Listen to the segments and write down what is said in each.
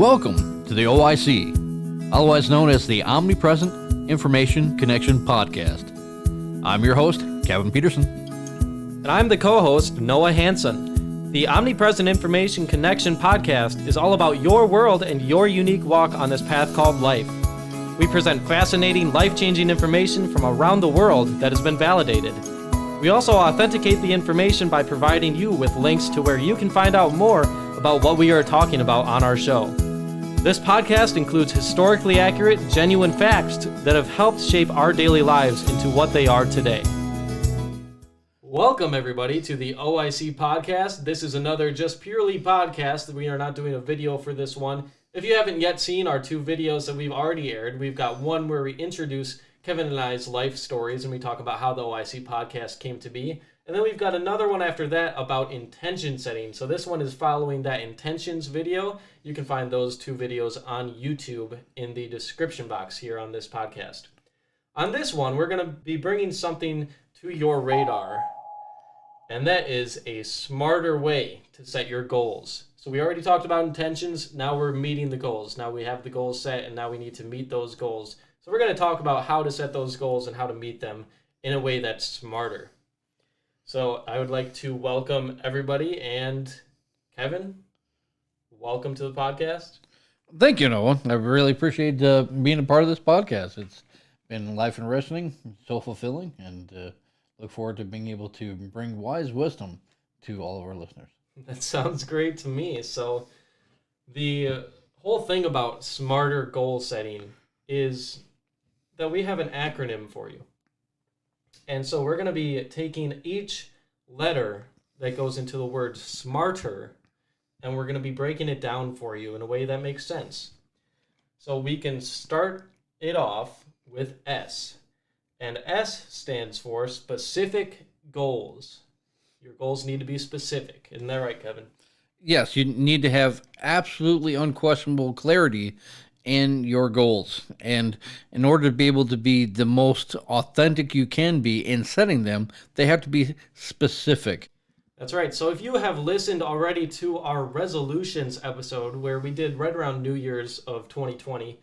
Welcome to the OIC, otherwise known as the Omnipresent Information Connection Podcast. I'm your host, Kevin Peterson. And I'm the co-host, Noah Hansen. The Omnipresent Information Connection Podcast is all about your world and your unique walk on this path called life. We present fascinating, life-changing information from around the world that has been validated. We also authenticate the information by providing you with links to where you can find out more about what we are talking about on our show. This podcast includes historically accurate, genuine facts that have helped shape our daily lives into what they are today. Welcome, everybody, to the OIC podcast. This is another just purely podcast. We are not doing a video for this one. If you haven't yet seen our two videos that we've already aired, we've got one where we introduce Kevin and I's life stories and we talk about how the OIC podcast came to be. And then we've got another one after that about intention setting. So this one is following that intentions video. You can find those two videos on YouTube in the description box here on this podcast. On this one, we're going to be bringing something to your radar, and that is a smarter way to set your goals. So we already talked about intentions. Now we're meeting the goals. Now we have the goals set, and now we need to meet those goals. So we're going to talk about how to set those goals and how to meet them in a way that's smarter. So I would like to welcome everybody, and Kevin, welcome to the podcast. Thank you, Noah. I really appreciate being a part of this podcast. It's been life interesting, so fulfilling, and look forward to being able to bring wise wisdom to all of our listeners. That sounds great to me. So the whole thing about smarter goal setting is that we have an acronym for you. And so we're going to be taking each letter that goes into the word smarter, and we're going to be breaking it down for you in a way that makes sense. So we can start it off with S. And S stands for specific goals. Your goals need to be specific. Isn't that right, Kevin? Yes, you need to have absolutely unquestionable clarity in your goals. And in order to be able to be the most authentic you can be in setting them, they have to be specific. That's right. So if you have listened already to our resolutions episode where we did right around New Year's of 2020,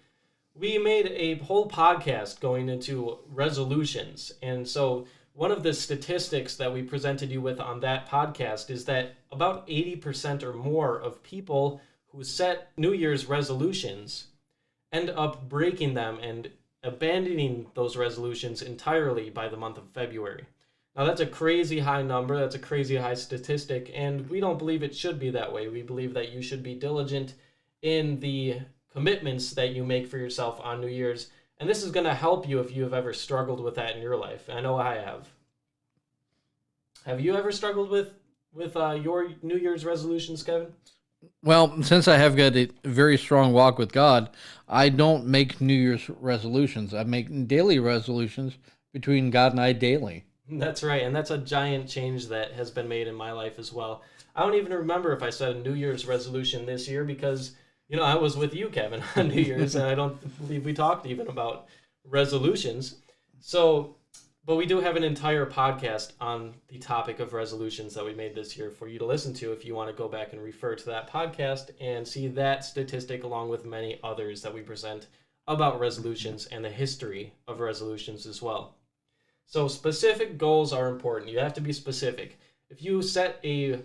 we made a whole podcast going into resolutions. And so one of the statistics that we presented you with on that podcast is that about 80% or more of people who set New Year's resolutions end up breaking them and abandoning those resolutions entirely by the month of February. Now that's a crazy high number, that's a crazy high statistic, and we don't believe it should be that way. We believe that you should be diligent in the commitments that you make for yourself on New Year's, and this is going to help you if you have ever struggled with that in your life. I know I have. Have you ever struggled with your New Year's resolutions, Kevin? Well, since I have got a very strong walk with God, I don't make New Year's resolutions. I make daily resolutions between God and I daily. That's right, and that's a giant change that has been made in my life as well. I don't even remember if I set a New Year's resolution this year because, I was with you, Kevin, on New Year's, and I don't believe we talked even about resolutions. But we do have an entire podcast on the topic of resolutions that we made this year for you to listen to if you want to go back and refer to that podcast and see that statistic along with many others that we present about resolutions and the history of resolutions as well. So specific goals are important. You have to be specific. If you set a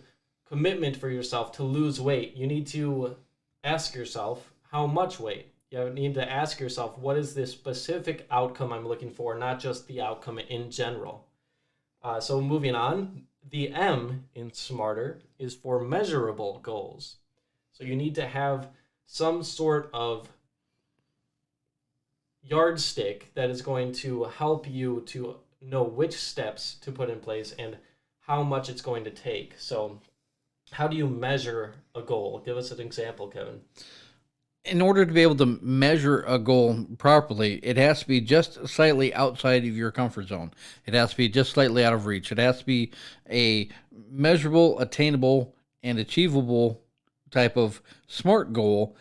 commitment for yourself to lose weight, you need to ask yourself how much weight. You need to ask yourself, what is the specific outcome I'm looking for, not just the outcome in general. So moving on, the M in SMARTER is for measurable goals. So you need to have some sort of yardstick that is going to help you to know which steps to put in place and how much it's going to take. So how do you measure a goal? Give us an example, Kevin. In order to be able to measure a goal properly, it has to be just slightly outside of your comfort zone. It has to be just slightly out of reach. It has to be a measurable, attainable, and achievable type of SMART goal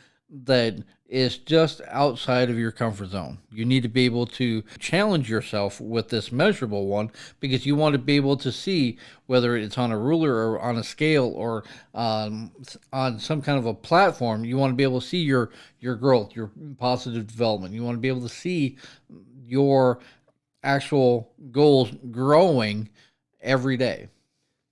that is just outside of your comfort zone. You need to be able to challenge yourself with this measurable one because you want to be able to see whether it's on a ruler or on a scale or on some kind of a platform. You want to be able to see your growth, your positive development. You want to be able to see your actual goals growing every day.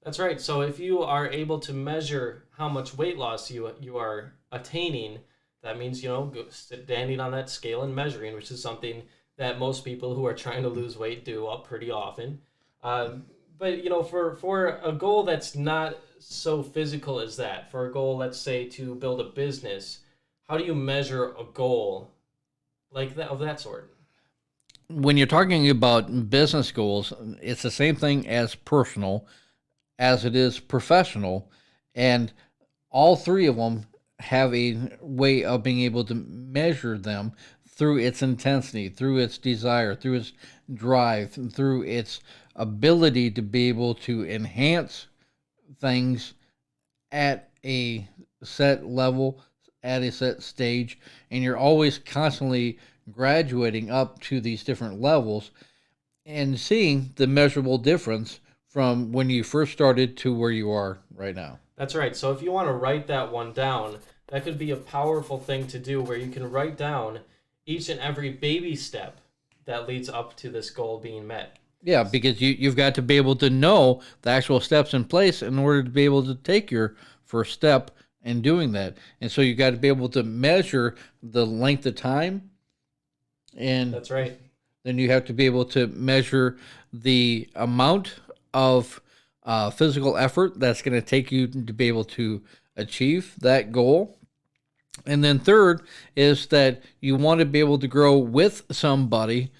That's right. So if you are able to measure how much weight loss you are attaining, that means standing on that scale and measuring, which is something that most people who are trying to lose weight do up pretty often. But for a goal that's not so physical as that, for a goal, let's say, to build a business, how do you measure a goal like that of that sort? When you're talking about business goals, it's the same thing as personal as it is professional, and all three of them have a way of being able to measure them through its intensity, through its desire, through its drive, through its ability to be able to enhance things at a set level, at a set stage, and you're always constantly graduating up to these different levels and seeing the measurable difference from when you first started to where you are right now. That's right. So if you want to write that one down, that could be a powerful thing to do where you can write down each and every baby step that leads up to this goal being met. Yeah, because you've got to be able to know the actual steps in place in order to be able to take your first step in doing that. And so you got to be able to measure the length of time, and That's right. then you have to be able to measure the amount of physical effort that's going to take you to be able to achieve that goal. And then third is that you want to be able to grow with somebody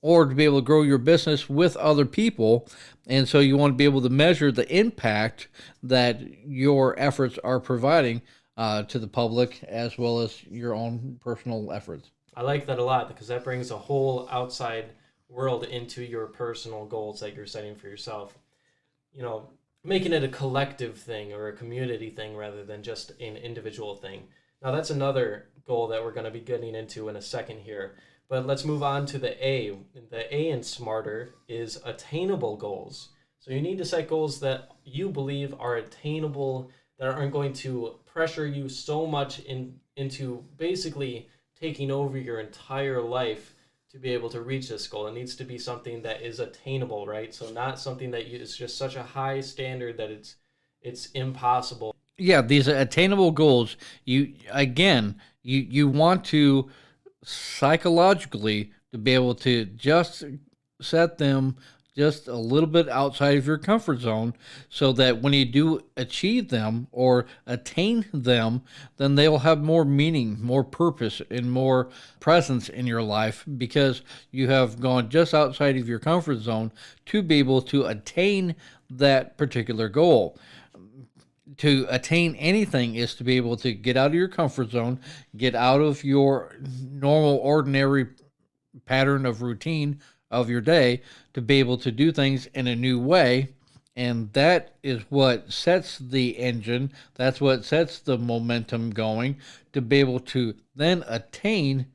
or to be able to grow your business with other people. And so you want to be able to measure the impact that your efforts are providing to the public as well as your own personal efforts. I like that a lot because that brings a whole outside world into your personal goals that you're setting for yourself. Making it a collective thing or a community thing rather than just an individual thing. Now, that's another goal that we're going to be getting into in a second here. But let's move on to the A. The A in SMARTER is attainable goals. So you need to set goals that you believe are attainable, that aren't going to pressure you so much into basically taking over your entire life to be able to reach this goal. It needs to be something that is attainable, right? So not something that is just such a high standard that it's impossible. Yeah, these attainable goals, you want to psychologically to be able to just set them just a little bit outside of your comfort zone so that when you do achieve them or attain them, then they'll have more meaning, more purpose, and more presence in your life because you have gone just outside of your comfort zone to be able to attain that particular goal. To attain anything is to be able to get out of your comfort zone, get out of your normal, ordinary pattern of routine of your day to be able to do things in a new way. And that is what sets the engine. That's what sets the momentum going to be able to then attain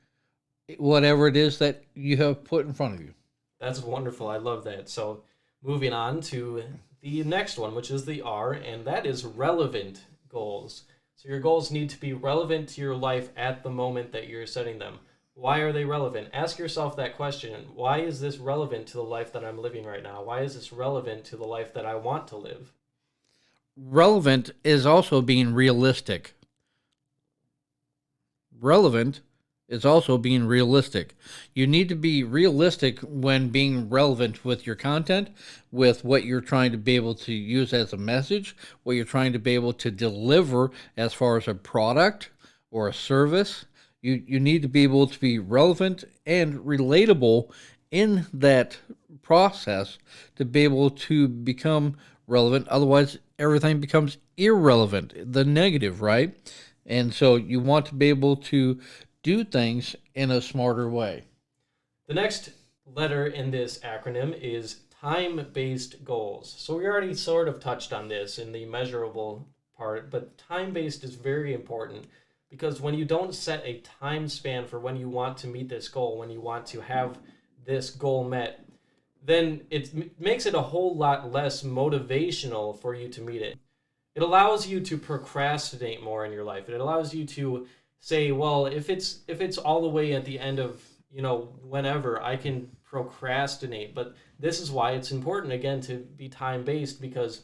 whatever it is that you have put in front of you. That's wonderful. I love that. So moving on to the next one, which is the R, and that is relevant goals. So your goals need to be relevant to your life at the moment that you're setting them. Why are they relevant? Ask yourself that question. Why is this relevant to the life that I'm living right now? Why is this relevant to the life that I want to live? Relevant is also being realistic. Relevant is also being realistic. You need to be realistic when being relevant with your content, with what you're trying to be able to use as a message, what you're trying to be able to deliver as far as a product or a service. You need to be able to be relevant and relatable in that process to be able to become relevant. Otherwise, everything becomes irrelevant, the negative, right? And so you want to be able to do things in a smarter way. The next letter in this acronym is time-based goals. So we already sort of touched on this in the measurable part, but time-based is very important. Because when you don't set a time span for when you want to meet this goal, when you want to have this goal met, then it makes it a whole lot less motivational for you to meet it. It allows you to procrastinate more in your life. It allows you to say, well, if it's all the way at the end of, whenever, I can procrastinate. But this is why it's important, again, to be time based, because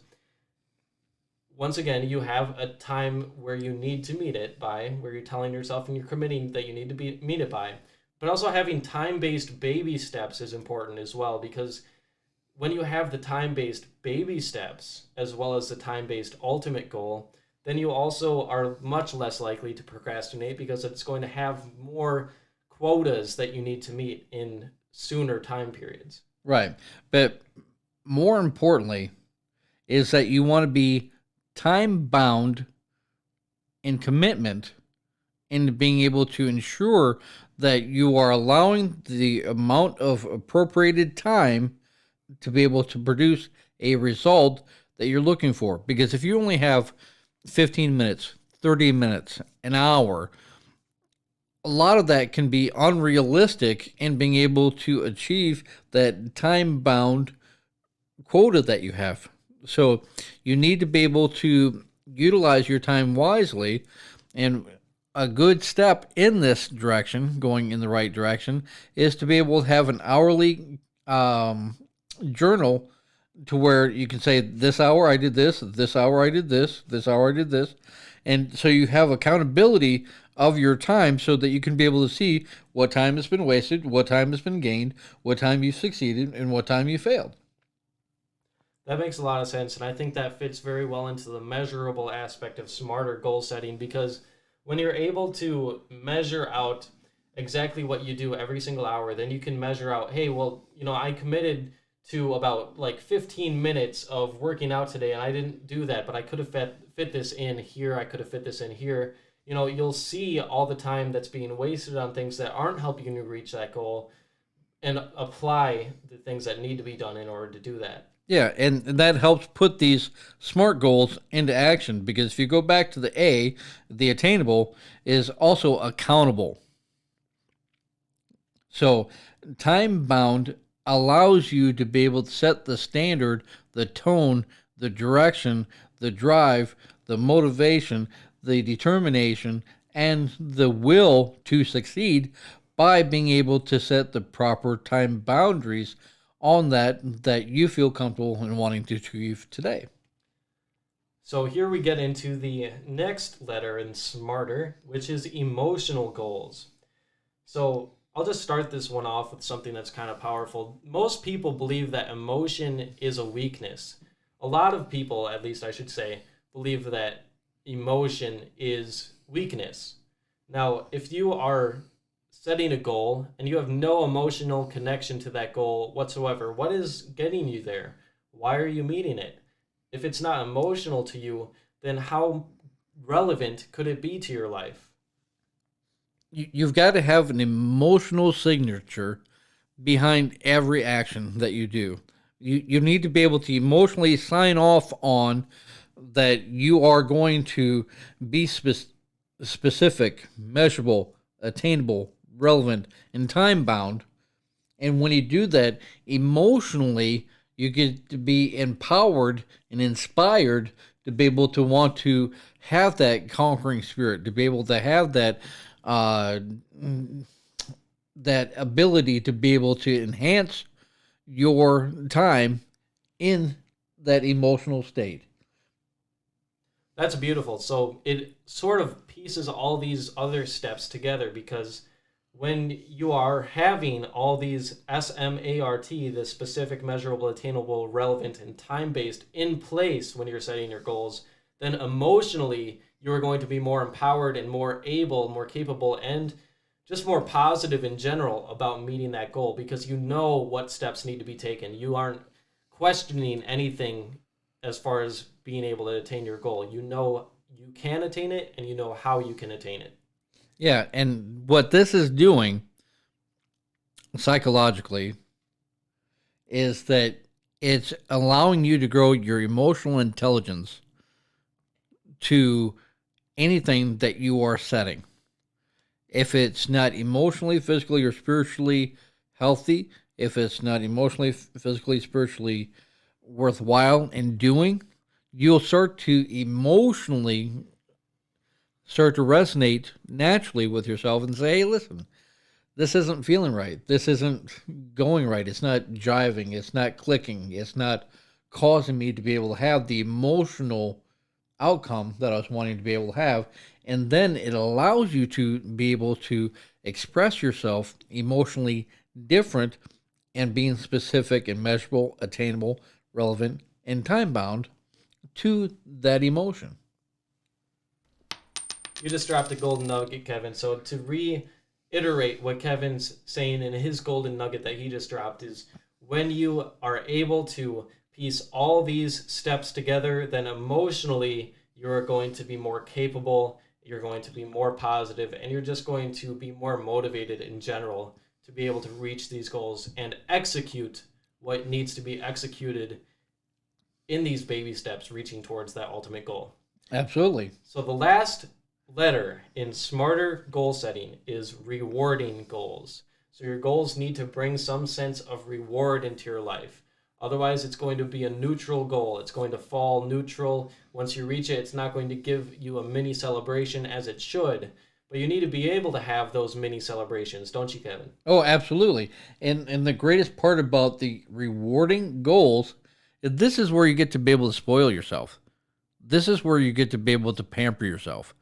once again, you have a time where you need to meet it by, where you're telling yourself and you're committing that you need to meet it by. But also having time-based baby steps is important as well, because when you have the time-based baby steps as well as the time-based ultimate goal, then you also are much less likely to procrastinate, because it's going to have more quotas that you need to meet in sooner time periods. Right. But more importantly is that you want to be time bound in commitment, and being able to ensure that you are allowing the amount of appropriated time to be able to produce a result that you're looking for. Because if you only have 15 minutes, 30 minutes, an hour, a lot of that can be unrealistic in being able to achieve that time bound quota that you have. So you need to be able to utilize your time wisely, and a good step in this direction, going in the right direction, is to be able to have an hourly journal, to where you can say, this hour I did this hour I did this hour I did this. And so you have accountability of your time, so that you can be able to see what time has been wasted, what time has been gained, what time you succeeded, and what time you failed. That makes a lot of sense, and I think that fits very well into the measurable aspect of smarter goal setting, because when you're able to measure out exactly what you do every single hour, then you can measure out, hey, well, I committed to about like 15 minutes of working out today, and I didn't do that, but I could have fit this in here, I could have fit this in here. You'll see all the time that's being wasted on things that aren't helping you reach that goal, and apply the things that need to be done in order to do that. Yeah, and that helps put these SMART goals into action, because if you go back to the A, the attainable is also accountable. So time bound allows you to be able to set the standard, the tone, the direction, the drive, the motivation, the determination, and the will to succeed, by being able to set the proper time boundaries on that you feel comfortable in wanting to achieve today. So here we get into the next letter in smarter, which is emotional goals. So I'll just start this one off with something that's kind of powerful. Most people believe that emotion is a weakness. A lot of people, at least I should say, believe that emotion is weakness. Now, if you are setting a goal and you have no emotional connection to that goal whatsoever, what is getting you there? Why are you meeting it? If it's not emotional to you, then how relevant could it be to your life? You've got to have an emotional signature behind every action that you do. You need to be able to emotionally sign off on that you are going to be specific, measurable, attainable, relevant, and time bound. And when you do that emotionally, you get to be empowered and inspired to be able to want to have that conquering spirit, to be able to have that that ability to be able to enhance your time in that emotional state. That's beautiful. So it sort of pieces all these other steps together, because when you are having all these SMART, the specific, measurable, attainable, relevant, and time-based, in place when you're setting your goals, then emotionally you are going to be more empowered and more able, more capable, and just more positive in general about meeting that goal, because you know what steps need to be taken. You aren't questioning anything as far as being able to attain your goal. You know you can attain it, and you know how you can attain it. Yeah, and what this is doing psychologically is that it's allowing you to grow your emotional intelligence to anything that you are setting. If it's not emotionally, physically, or spiritually healthy, if it's not emotionally, physically, spiritually worthwhile in doing, you'll start to emotionally start to resonate naturally with yourself and say, hey, listen, this isn't feeling right. This isn't going right. It's not jiving. It's not clicking. It's not causing me to be able to have the emotional outcome that I was wanting to be able to have. And then it allows you to be able to express yourself emotionally different and being specific and measurable, attainable, relevant, and time bound to that emotion. You just dropped a golden nugget, Kevin. So to reiterate what Kevin's saying in his golden nugget that he just dropped is when you are able to piece all these steps together, then emotionally you're going to be more capable, you're going to be more positive, and you're just going to be more motivated in general to be able to reach these goals and execute what needs to be executed in these baby steps, reaching towards that ultimate goal. Absolutely. So the last letter in smarter goal setting is rewarding goals. So your goals need to bring some sense of reward into your life. Otherwise, it's going to be a neutral goal. It's going to fall neutral. Once you reach it, it's not going to give you a mini celebration as it should. But you need to be able to have those mini celebrations, don't you, Kevin? Oh, absolutely. And the greatest part about the rewarding goals, this is where you get to be able to spoil yourself. This is where you get to be able to pamper yourself.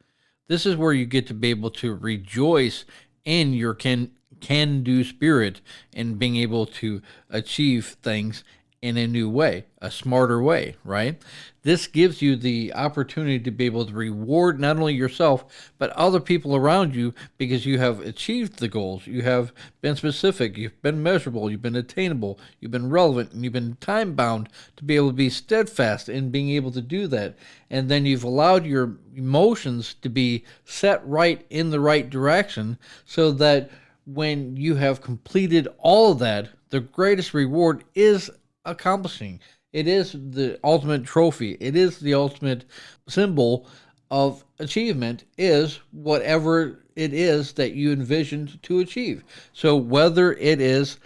This is where you get to be able to rejoice in your can-do spirit and being able to achieve things in a new way, a smarter way, right? This gives you the opportunity to be able to reward not only yourself, but other people around you because you have achieved the goals. You have been specific, you've been measurable, you've been attainable, you've been relevant, and you've been time-bound to be able to be steadfast in being able to do that. And then you've allowed your emotions to be set right in the right direction so that when you have completed all of that, the greatest reward is accomplishing. It is the ultimate trophy. It is the ultimate symbol of achievement, is whatever it is that you envisioned to achieve. So whether it is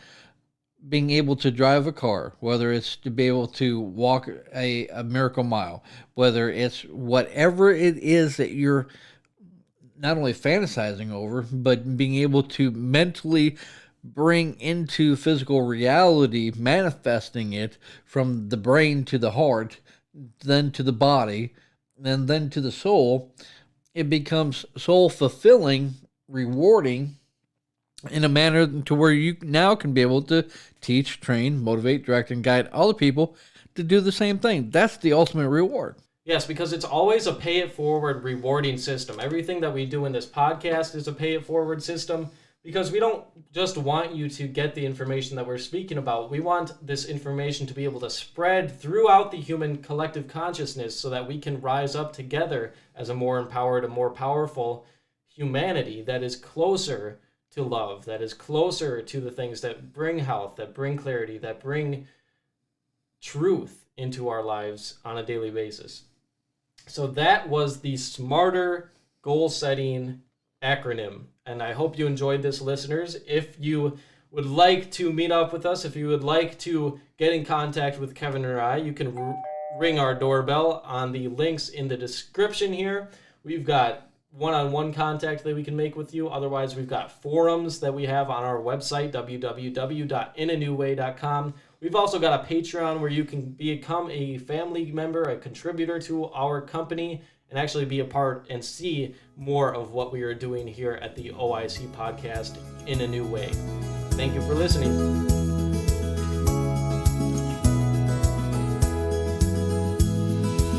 being able to drive a car, whether it's to be able to walk a miracle mile, whether it's whatever it is that you're not only fantasizing over, but being able to mentally bring into physical reality, manifesting it from the brain to the heart, then to the body, and then to the soul, it becomes soul-fulfilling, rewarding, in a manner to where you now can be able to teach, train, motivate, direct, and guide other people to do the same thing. That's the ultimate reward. Yes, because it's always a pay-it-forward rewarding system. Everything that we do in this podcast is a pay-it-forward system because we don't just want you to get the information that we're speaking about. We want this information to be able to spread throughout the human collective consciousness so that we can rise up together as a more empowered, a more powerful humanity that is closer to love, that is closer to the things that bring health, that bring clarity, that bring truth into our lives on a daily basis. So that was the Smarter Goal Setting acronym. And I hope you enjoyed this, listeners. If you would like to meet up with us, if you would like to get in contact with Kevin or I, you can ring our doorbell on the links in the description here. We've got one-on-one contact that we can make with you. Otherwise, we've got forums that we have on our website, www.inanewway.com. We've also got a Patreon where you can become a family member, a contributor to our company, and actually be a part and see more of what we are doing here at the OIC podcast in a new way. Thank you for listening.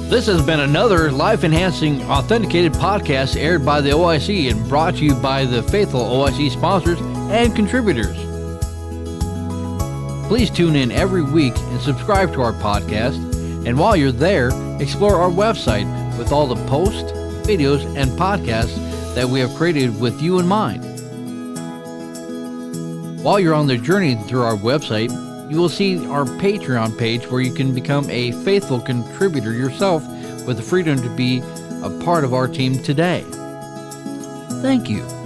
This has been another life-enhancing, authenticated podcast aired by the OIC and brought to you by the faithful OIC sponsors and contributors. Please tune in every week and subscribe to our podcast. And while you're there, explore our website with all the posts, videos, and podcasts that we have created with you in mind. While you're on the journey through our website, you will see our Patreon page where you can become a faithful contributor yourself with the freedom to be a part of our team today. Thank you.